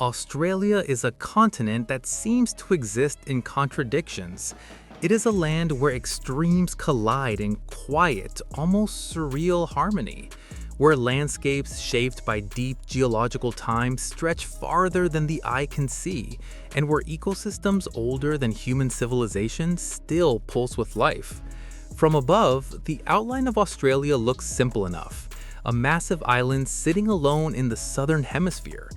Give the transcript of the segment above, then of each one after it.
Australia is a continent that seems to exist in contradictions. It is a land where extremes collide in quiet, almost surreal harmony, where landscapes shaped by deep geological time stretch farther than the eye can see, and where ecosystems older than human civilization still pulse with life. From above, the outline of Australia looks simple enough, a massive island sitting alone in the southern hemisphere.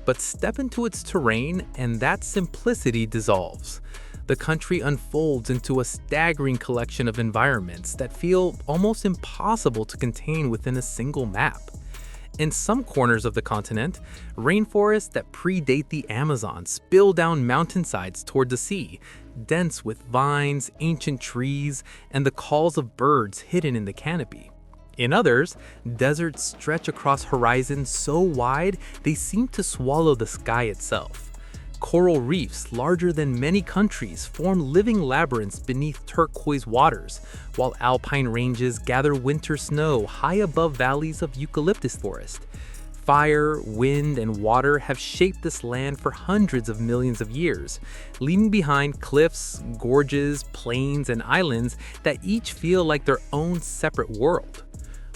But step into its terrain and that simplicity dissolves. The country unfolds into a staggering collection of environments that feel almost impossible to contain within a single map. In some corners of the continent, rainforests that predate the Amazon spill down mountainsides toward the sea, dense with vines, ancient trees, and the calls of birds hidden in the canopy. In others, deserts stretch across horizons so wide they seem to swallow the sky itself. Coral reefs larger than many countries form living labyrinths beneath turquoise waters, while alpine ranges gather winter snow high above valleys of eucalyptus forest. Fire, wind, and water have shaped this land for hundreds of millions of years, leaving behind cliffs, gorges, plains, and islands that each feel like their own separate world.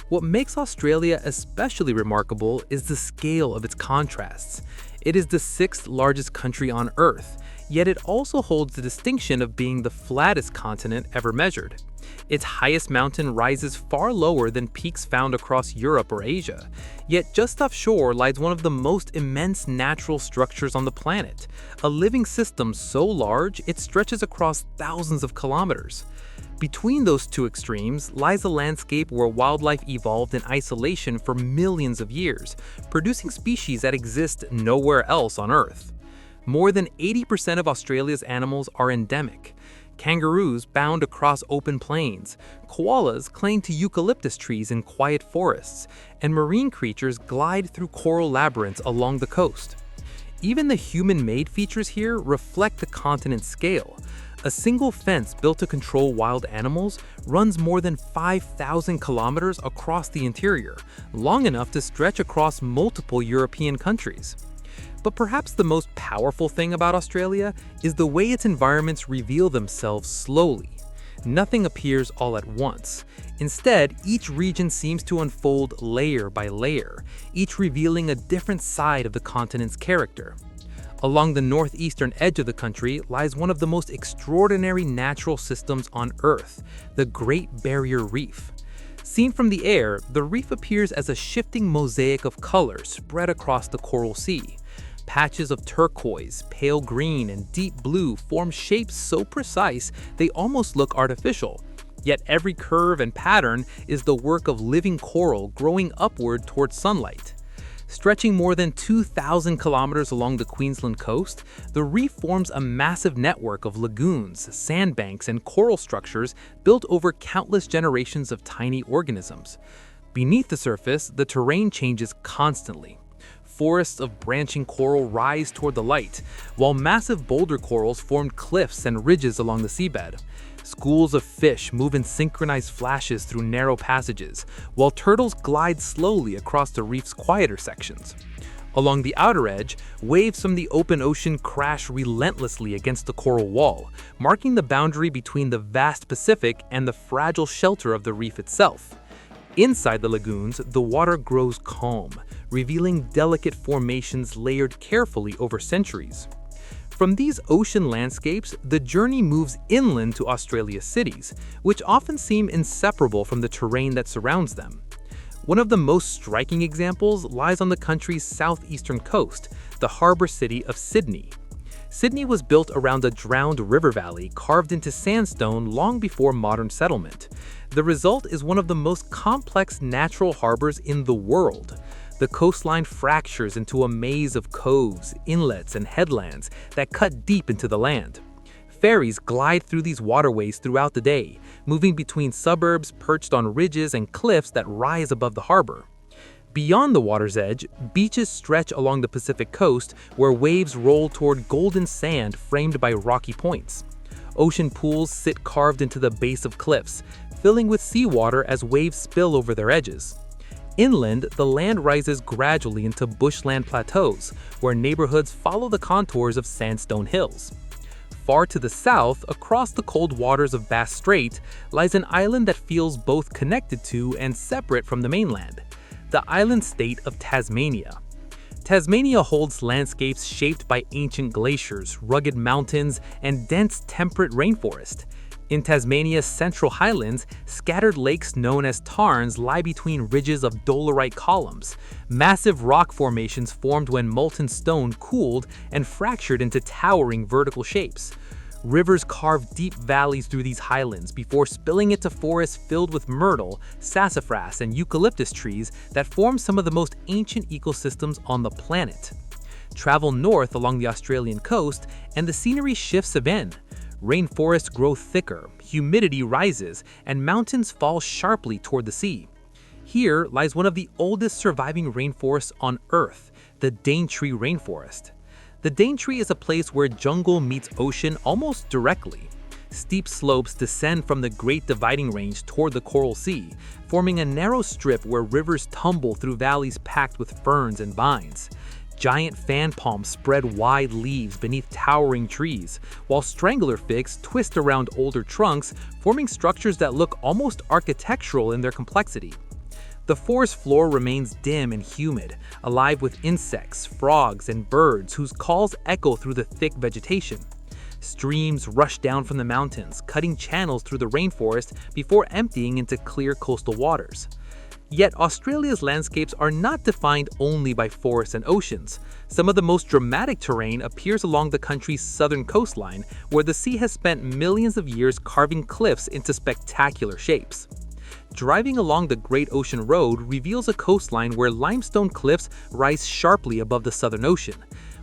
What makes Australia especially remarkable is the scale of its contrasts. It is the sixth largest country on Earth, yet it also holds the distinction of being the flattest continent ever measured. Its highest mountain rises far lower than peaks found across Europe or Asia, yet just offshore lies one of the most immense natural structures on the planet, a living system so large it stretches across thousands of kilometers. Between those two extremes lies a landscape where wildlife evolved in isolation for millions of years, producing species that exist nowhere else on Earth. More than 80% of Australia's animals are endemic. Kangaroos bound across open plains, koalas cling to eucalyptus trees in quiet forests, and marine creatures glide through coral labyrinths along the coast. Even the human-made features here reflect the continent's scale. A single fence built to control wild animals runs more than 5,000 kilometers across the interior, long enough to stretch across multiple European countries. But perhaps the most powerful thing about Australia is the way its environments reveal themselves slowly. Nothing appears all at once. Instead, each region seems to unfold layer by layer, each revealing a different side of the continent's character. Along the northeastern edge of the country lies one of the most extraordinary natural systems on Earth, the Great Barrier Reef. Seen from the air, the reef appears as a shifting mosaic of colors spread across the coral sea. Patches of turquoise, pale green, and deep blue form shapes so precise they almost look artificial. Yet every curve and pattern is the work of living coral growing upward towards sunlight. Stretching more than 2,000 kilometers along the Queensland coast, the reef forms a massive network of lagoons, sandbanks, and coral structures built over countless generations of tiny organisms. Beneath the surface, the terrain changes constantly. Forests of branching coral rise toward the light, while massive boulder corals form cliffs and ridges along the seabed. Schools of fish move in synchronized flashes through narrow passages, while turtles glide slowly across the reef's quieter sections. Along the outer edge, waves from the open ocean crash relentlessly against the coral wall, marking the boundary between the vast Pacific and the fragile shelter of the reef itself. Inside the lagoons, the water grows calm, revealing delicate formations layered carefully over centuries. From these ocean landscapes, the journey moves inland to Australia's cities, which often seem inseparable from the terrain that surrounds them. One of the most striking examples lies on the country's southeastern coast, the harbour city of Sydney. Sydney was built around a drowned river valley carved into sandstone long before modern settlement. The result is one of the most complex natural harbours in the world. The coastline fractures into a maze of coves, inlets, and headlands that cut deep into the land. Ferries glide through these waterways throughout the day, moving between suburbs perched on ridges and cliffs that rise above the harbor. Beyond the water's edge, beaches stretch along the Pacific coast where waves roll toward golden sand framed by rocky points. Ocean pools sit carved into the base of cliffs, filling with seawater as waves spill over their edges. Inland, the land rises gradually into bushland plateaus, where neighborhoods follow the contours of sandstone hills. Far to the south, across the cold waters of Bass Strait, lies an island that feels both connected to and separate from the mainland, the island state of Tasmania. Tasmania holds landscapes shaped by ancient glaciers, rugged mountains, and dense temperate rainforest. In Tasmania's Central Highlands, scattered lakes known as tarns lie between ridges of dolerite columns, massive rock formations formed when molten stone cooled and fractured into towering vertical shapes. Rivers carve deep valleys through these highlands before spilling into forests filled with myrtle, sassafras, and eucalyptus trees that form some of the most ancient ecosystems on the planet. Travel north along the Australian coast, and the scenery shifts again. Rainforests grow thicker, humidity rises, and mountains fall sharply toward the sea. Here lies one of the oldest surviving rainforests on Earth, the Daintree Rainforest. The Daintree is a place where jungle meets ocean almost directly. Steep slopes descend from the Great Dividing Range toward the Coral Sea, forming a narrow strip where rivers tumble through valleys packed with ferns and vines. Giant fan palms spread wide leaves beneath towering trees, while strangler figs twist around older trunks, forming structures that look almost architectural in their complexity. The forest floor remains dim and humid, alive with insects, frogs, and birds whose calls echo through the thick vegetation. Streams rush down from the mountains, cutting channels through the rainforest before emptying into clear coastal waters. Yet Australia's landscapes are not defined only by forests and oceans. Some of the most dramatic terrain appears along the country's southern coastline, where the sea has spent millions of years carving cliffs into spectacular shapes. Driving along the Great Ocean Road reveals a coastline where limestone cliffs rise sharply above the Southern Ocean.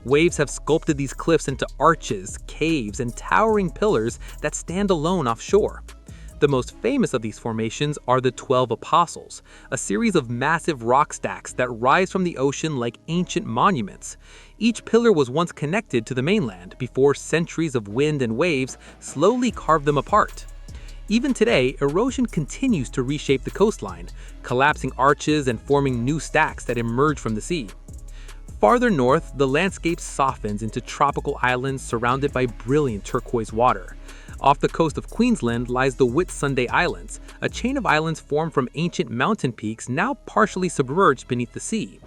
Waves have sculpted these cliffs into arches, caves, and towering pillars that stand alone offshore. The most famous of these formations are the 12 Apostles, a series of massive rock stacks that rise from the ocean like ancient monuments. Each pillar was once connected to the mainland before centuries of wind and waves slowly carved them apart. Even today, erosion continues to reshape the coastline, collapsing arches and forming new stacks that emerge from the sea. Farther north, the landscape softens into tropical islands surrounded by brilliant turquoise water. Off the coast of Queensland lies the Whitsunday Islands, a chain of islands formed from ancient mountain peaks now partially submerged beneath the sea.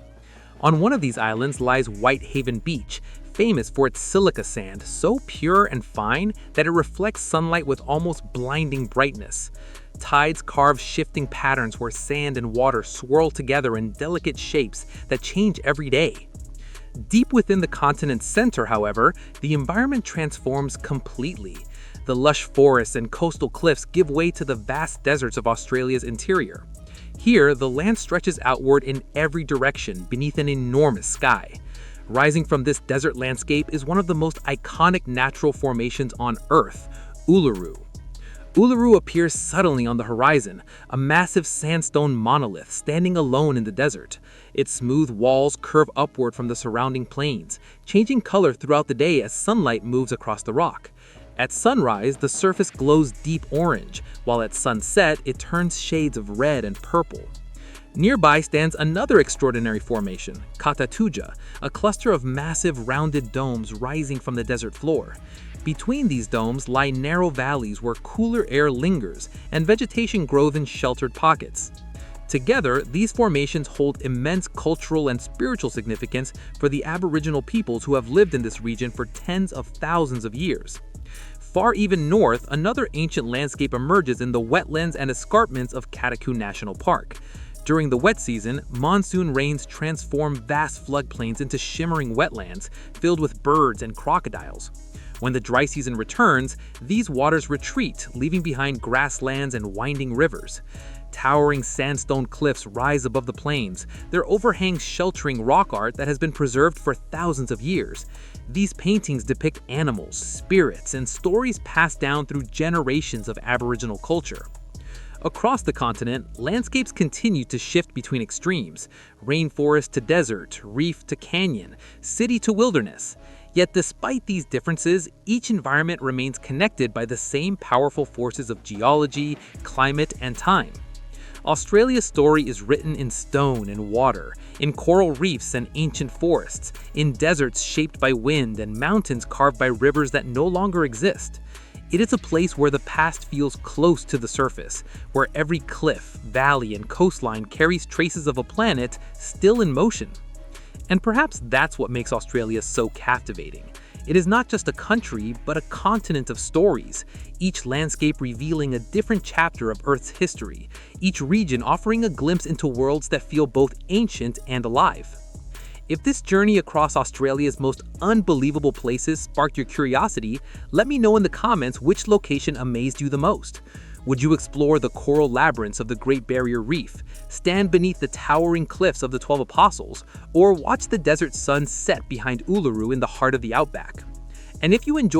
On one of these islands lies Whitehaven Beach, famous for its silica sand, so pure and fine that it reflects sunlight with almost blinding brightness. Tides carve shifting patterns where sand and water swirl together in delicate shapes that change every day. Deep within the continent's center, however, the environment transforms completely. The lush forests and coastal cliffs give way to the vast deserts of Australia's interior. Here, the land stretches outward in every direction beneath an enormous sky. Rising from this desert landscape is one of the most iconic natural formations on Earth, Uluru. Uluru appears suddenly on the horizon, a massive sandstone monolith standing alone in the desert. Its smooth walls curve upward from the surrounding plains, changing color throughout the day as sunlight moves across the rock. At sunrise, the surface glows deep orange, while at sunset, it turns shades of red and purple. Nearby stands another extraordinary formation, Katatuja, a cluster of massive rounded domes rising from the desert floor. Between these domes lie narrow valleys where cooler air lingers and vegetation grows in sheltered pockets. Together, these formations hold immense cultural and spiritual significance for the Aboriginal peoples who have lived in this region for tens of thousands of years. Far even north, another ancient landscape emerges in the wetlands and escarpments of Kataku National Park. During the wet season, monsoon rains transform vast floodplains into shimmering wetlands filled with birds and crocodiles. When the dry season returns, these waters retreat, leaving behind grasslands and winding rivers. Towering sandstone cliffs rise above the plains, their overhangs sheltering rock art that has been preserved for thousands of years. These paintings depict animals, spirits, and stories passed down through generations of Aboriginal culture. Across the continent, landscapes continue to shift between extremes, rainforest to desert, reef to canyon, city to wilderness. Yet despite these differences, each environment remains connected by the same powerful forces of geology, climate, and time. Australia's story is written in stone and water, in coral reefs and ancient forests, in deserts shaped by wind and mountains carved by rivers that no longer exist. It is a place where the past feels close to the surface, where every cliff, valley, and coastline carries traces of a planet still in motion. And perhaps that's what makes Australia so captivating. It is not just a country, but a continent of stories, each landscape revealing a different chapter of Earth's history, each region offering a glimpse into worlds that feel both ancient and alive. If this journey across Australia's most unbelievable places sparked your curiosity, let me know in the comments which location amazed you the most. Would you explore the coral labyrinths of the Great Barrier Reef, stand beneath the towering cliffs of the 12 Apostles, or watch the desert sun set behind Uluru in the heart of the outback? And if you enjoyed